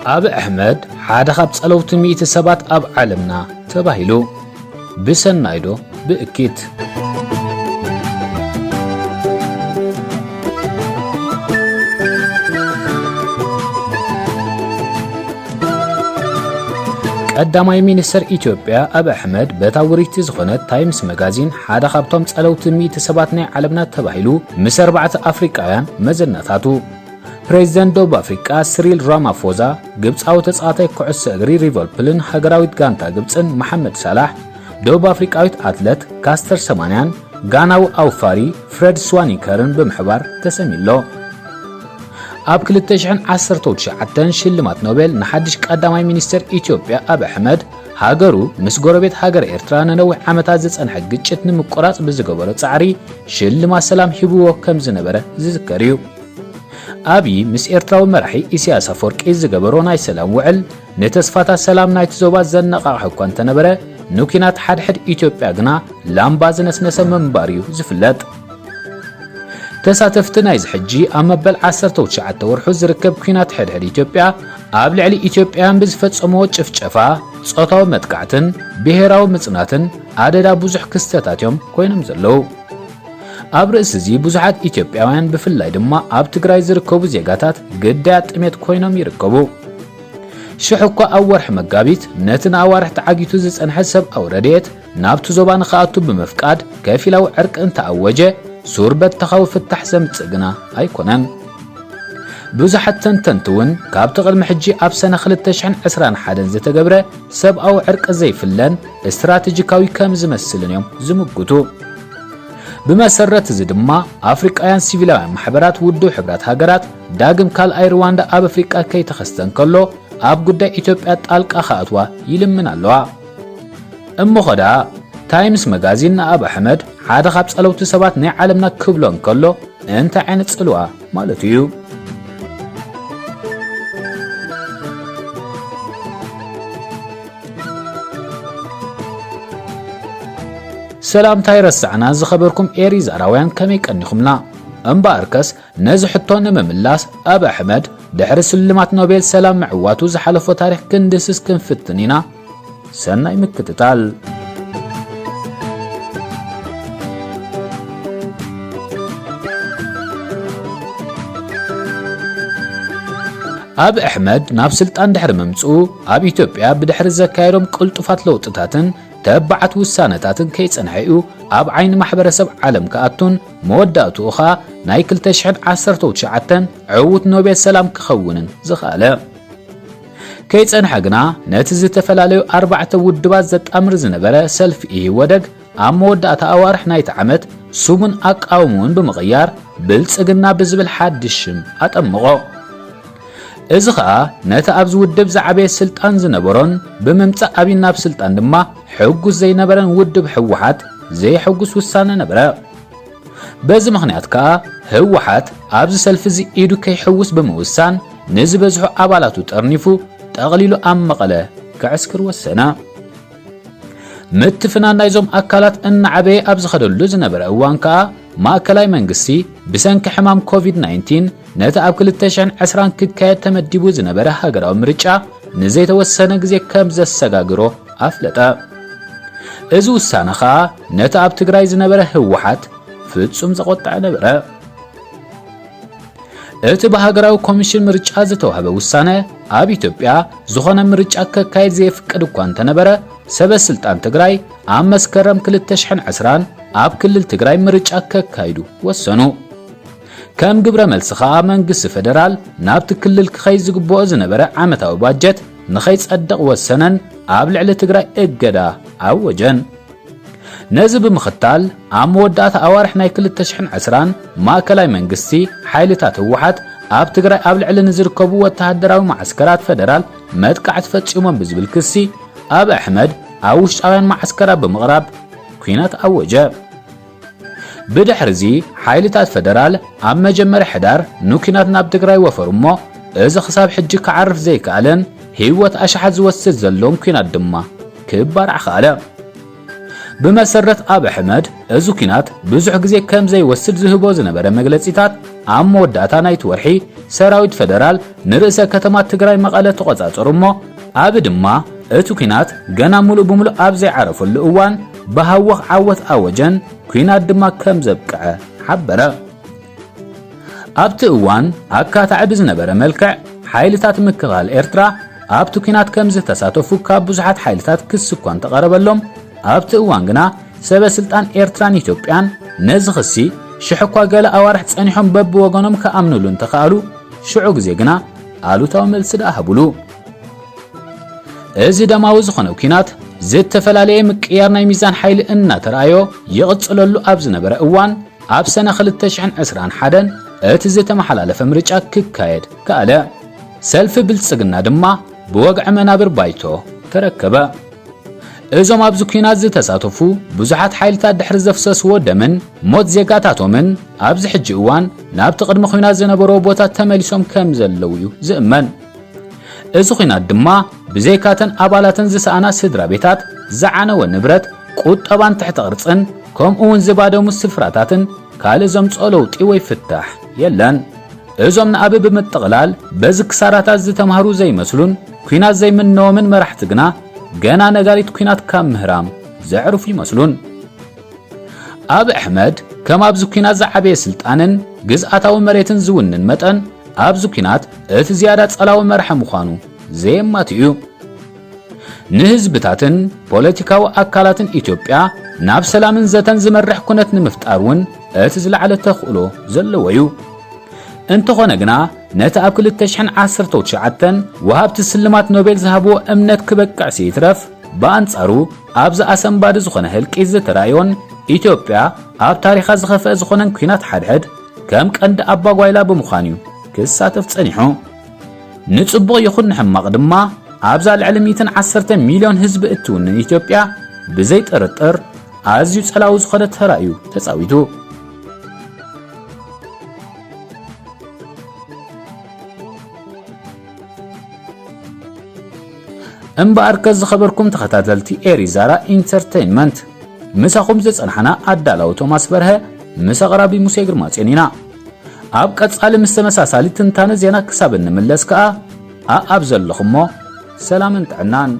أبي أحمد حدا خاب صلوت 100 سبات أب عالمنا تباهيلو بسنايدو بأكيد قداماي مينستر إثيوبيا أبي أحمد بتاوريت زخنت تايمز ماغازين حدا خابتهم صلوت 100 سبات ناي عالمنا تباهيلو مس 4 أفريقيان مزناتاتو بريزيدنت دوب أفريقيا سيريل رامافوزا ግብጻዊ ተጻዋታይ ኩዕሶ እግሪ ሊቨርፑልን ሃገራዊት ጋንታ ግብጽን መሐመድ ሰላህ ደቡብ አፍሪካዊት አትሌት ካስተር ሰማንያን ጋናዊ አውፋሪ ፍሬድ ስዋኒከርን በመሕባር ተሰሚሎ ኣብ 2019 ሽልማት ኖቤል ንሓድሽ ቀዳማይ ሚኒስትር ኢትዮጵያ አብይ አሕመድ ሃገሩ ምስ ጎረቤት ሃገር ኤርትራ ነነዊሕ ዓመታት ዝጸንሐ ግጭት ንምቁራጽ ብዝገበሮ ጻዕሪ ሽልማት ሰላም ሂብዎ ከም ዝነበረ ዝዝከር እዩ أبي مس إرتراو مرحي إسياس أفوركي زجبرو ناي سلام وعل نتسفات السلام ناي تزوبات زنقا حكوان تنبرة نوكينات حد إثيوبيا جنا لام بازنس نسمم باريو زفلات تساتفت نايز حجي أما بل عسر توتشعت ورحوز ركب كينات حد إثيوبيا قبل علي إثيوبيا بزفت صموت شفا صوتاو متقعتن بهراو مصناتن عددا بوزح كستاتاتيوم كوينم زلو ኣብ ርእሲ እዚ ብዙሓት ኢትዮጵያውያን ብፍላይ ድማ ኣብ ትግራይ ዝርከቡ ዜጋታት ግዳያት ጥሜት ኮይኖም ይርከቡ ሽሕኳ ኣብ ወርሒ መጋቢት ነቲ ንኣዋርሕ ተዓጊቱ ዝጸንሐ ሰብኣዊ ረድኤት ናብቲ ዞባ ንኽኣቱ ብምፍቃድ ከፊላዊ ዕርቂ እንተኣወጀ ሱርበት ተኻዊ ፍታሕ ዘምጽእ ግና ኣይኮነን ብዙሓት ተንተንቲ እውን ካብቲ ቅድሚ ሕጂ ኣብ ሰነ 2021 ዝተገብረ ሰብኣዊ ዕርቂ ዘይፍለን እስትራቴጂካዊ ከም ዝመስልን እዮም ዝምግቱ بمسرت زدما أفريقيان سيفيلاوያን ማሕበራት ውድብ ሕብረት ሃገራት ዳግም ካልኣይ ሩዋንዳ ኣብ ኣፍሪቃ ከይተኸስተን ከሎ ኣብ ጉዳይ ኢትዮጵያ ጣልቃ ካኣትዋ ይልምን ኣለዋ እሞኸዳ ታይምስ መጋዚን ኣብ ኣሕመድ ሓደ ካብ ጸለውቲ ሰባት ናይ ዓለምና ክብሎን ከሎ እንታይ ዓይነት ጽልዋ ማለት እዩ سلام تايرسعنا زخبركم إيريز أراويان كمي كنيخمنا أمباركس نزحتون مملاس أبي أحمد دحرس سلمات نوبيل سلام معواتو زحلفو تاريخ كندسس كنفتنينا سنة مكتتال أبي أحمد ناب سلطان دحر ممصو أبي إثيوبيا بدحر زكايروم قلطفات لوطتاتن تبعت وسانتاتن كيصنحيو اب عين محبرسب عالم كاتون موداتو خا ناي 2019 عوت نوبل سلام كخونن زخاله كيصنحغنا نتي زتفلاليو 4 ودبات زتامر زنبره سلف اي ودق ام مودات اوارح نايت عمت سومن اقاومون بمغيار بلصغنا بزبل حدشم اطمقو ازخا نتا ابز ودب زعبي سلطان زنبرون بممص ابي ناب سلطان دما حقوس زي نبرن ودب حوحات زي حقوس وسانه نبره بز مخنيات كا حوحات ابز سلف زي ايدو كي حوس بموسان نزبزحو ابالاتو طرنيفو تقليلو ام مقله كعسكر وسنا متفنا نايزوم اكالات ان عبي ابز خدلو زنبره وانكا ማእከላይ መንግስቲ ብሰንኪ ሕማም ኮቪድ-19 ነቲ ኣብ 2020 ክካየድ ተመዲቡ ዝነበረ ሃገራዊ ምርጫ ንዘይተወሰነ ግዜ ከም ዘሰጋግሮ ኣፍለጠ እዚ ውሳነ ኸኣ ነቲ ኣብ ትግራይ ዝነበረ ህወሓት ፍጹም ዘቆጣዕ ነበረ እቲ በሃገራዊ ኮሚሽን ምርጫ ዝተዋህበ ውሳነ ኣብ ኢትዮጵያ ዝኾነ ምርጫ ከካየድ ዘይፍቀድ እኳ እንተነበረ ሰበስልጣን ትግራይ ኣብ መስከረም 2020 ኣብ ክልል ትግራይ ምርጫ ከካይዱ ወሰኑ ከም ግብረ መልስኻ መንግስቲ ፌደራል ናብቲ ክልል ክኸይ ዝግብኦ ዝነበረ ዓመታዊ ባጀት ንኸይጸድቕ ወሰነን ኣብ ልዕሊ ትግራይ እገዳ ኣወጀን ነዚ ብምኽታል ኣብ መወዳእታ ኣዋርሕ ናይ 2020 ማእከላይ መንግስቲ ሓይልታት ህወሓት ኣብ ትግራይ ኣብ ልዕሊ ንዝርከቡ ወተሃደራዊ ማዕስከራት ፌደራል መጥቃዕቲ ፈጺሞም ብዝብል ክሲ ኣብ ኣሕመድ ኣብ ውሽጣውያን ማዕስከራት ብምቕራብ ኩናት ኣወጀ بدحرزي حايلتات فدرال عم مجمر حدار نوكينات ناب تقراي وفرمو إذا خصاب حجي كعرف زي كالن هيوت أشحد زوسد زلوم كينات دما كبار عخالة بمسرة أب أحمد إذا كينات بزح زي كم زي وسد زهبو زنبرا مجلسيتات عم وداتا نايت ورحي ሰራዊት ፌደራል ንርእሰ ከተማ ትግራይ መቐለ ተቆጻጸሩ እሞ ኣብ ድማ እቲ ኩናት ገና ሙሉእ ብሙሉእ ኣብ ዘይዓረፈሉ እዋን በሃወኽ ዓወት ኣወጀን ኩናት ድማ ከም ዘብቅዐ ሓበረ። ኣብቲ እዋን ኣካታዕ ብዝነበረ መልክዕ ሓይልታት ምክልኻል ኤርትራ ኣብቲ ኩናት ከም ዝተሳተፉ ካብ ብዙሓት ሓይልታት ክስ እኳ ተቐረበሎም ኣብቲ እዋን ግና ሰበስልጣን ኤርትራን ኢትዮጵያን ነዚ ክሲ ሽሕኳ ገለ ኣዋርሕ ጸኒሖም በብወገኖም ከኣምኑሉ እንተኽኣሉ ሽዑ ግዜ ግና ኣሉታዊ መልሲ ደኣሃብሉ። እዚ ደማዊ ዝኾነ ኩናት ዝተፈላለየ ምቅያር ናይ ሚዛን ሓይሊ እናተረኣዮ ይቕጽለሉ ኣብ ዝነበረ እዋን ኣብ ሰነ 2021 እቲ ዝተመሓላለፈ ምርጫ ክካየድ ከኣለ። ሰልፊ ብልጽግና ድማ ብወግዒ መናብር ባይቶ ተረከበ። እዞም ኣብዚ ኩናት ዝተሳተፉ ብዙሓት ሓይልታት ድሕሪ ዘፍሰስዎ ደምን ሞት ዜጋታቶምን ኣብዚ ሕጂ እዋን ናብቲ ቅድሚ ኩናት ዝነበሮ ቦታ ተመሊሶም ከም ዘለው እዩ ዝእመን። እዚ ኩናት ድማ ብዘይካተን ኣባላትን ዝሰኣና ስድራ ቤታት ዝዓነወ ንብረት ቁጠባን ትሕቲ ቅርጽን ከምኡውን ዝባደሙ ስፍራታትን ካልእ ዘምጽኦ ለውጢ ወይ ፍታሕ የለን። እዞም ንኣብ ብምጥቕላል በዚ ክሳራታት ዝተምሃሩ ዘይመስሉን ኩናት ዘይምነዎምን መራሕቲ ግና ገና ነጋሪት ኩናት ካብ ምህራም ዘዕርፉ ይመስሉን። ኣብ ኣሕመድ ከም ኣብዚ ኩናት ዝዓበየ ስልጣንን ግዝኣታዊ መሬትን ዝውንን መጠን ኣብዚ ኩናት እቲ ዝያዳ ጸላዊ መርሐ ምዃኑ ዘየማት እዩ። ንህዝብታትን ፖለቲካዊ ኣካላትን ኢትዮጵያ ናብ ሰላምን ዘተን ዝመርሕ ኩነት ንምፍጣር እውን እቲ ዝለዓለ ተኽእሎ ዘለዎ እዩ። እንተኾነ ግና ነቲ ኣብ 2019 ወሃብቲ ስልማት ኖቤል ዝሃብዎ እምነት ክበቅዕ ሲይትረፍ ብኣንጻሩ ኣብዚ ኣሰንባዲ ዝኾነ ህልቂት ዝተራእዮን ኢትዮጵያ ኣብ ታሪኻ ዝኸፍአ ዝኾነን ኩናት ሓድሕድ ከም ቀንዲ ኣባጓይላ ብምዃኑ እዩ ክሳተፍ ጸኒሑ። ንጽቡቕ ይኹን ንሕማቕ ድማ ኣብዛ ልዕሊ 110 ሚልዮን ህዝቢ እትውንን ኢትዮጵያ ብዘይ ጥርጥር ኣዝዩ ጸላዊ ዝኾነ ተራእዩ ተጻዊቱ። እምበኣር ከዝኸበርኩም ተኸታተልቲ ኤሪዛራ ኢንተርቴይንመንት ምሳኹም ዝጸንሐና ኣዳላዊ ቶማስ በርሀ ምስ ኣቕራቢ ሙሴ ግርማጽዮን ኢና። ኣብ ቀጻሊ ምስ ተመሳሳሊ ትንታነ ዜና ክሳብ እንምለስ ከዓ ኣብ ዘለኹሞ ሰላምን ጥዕናን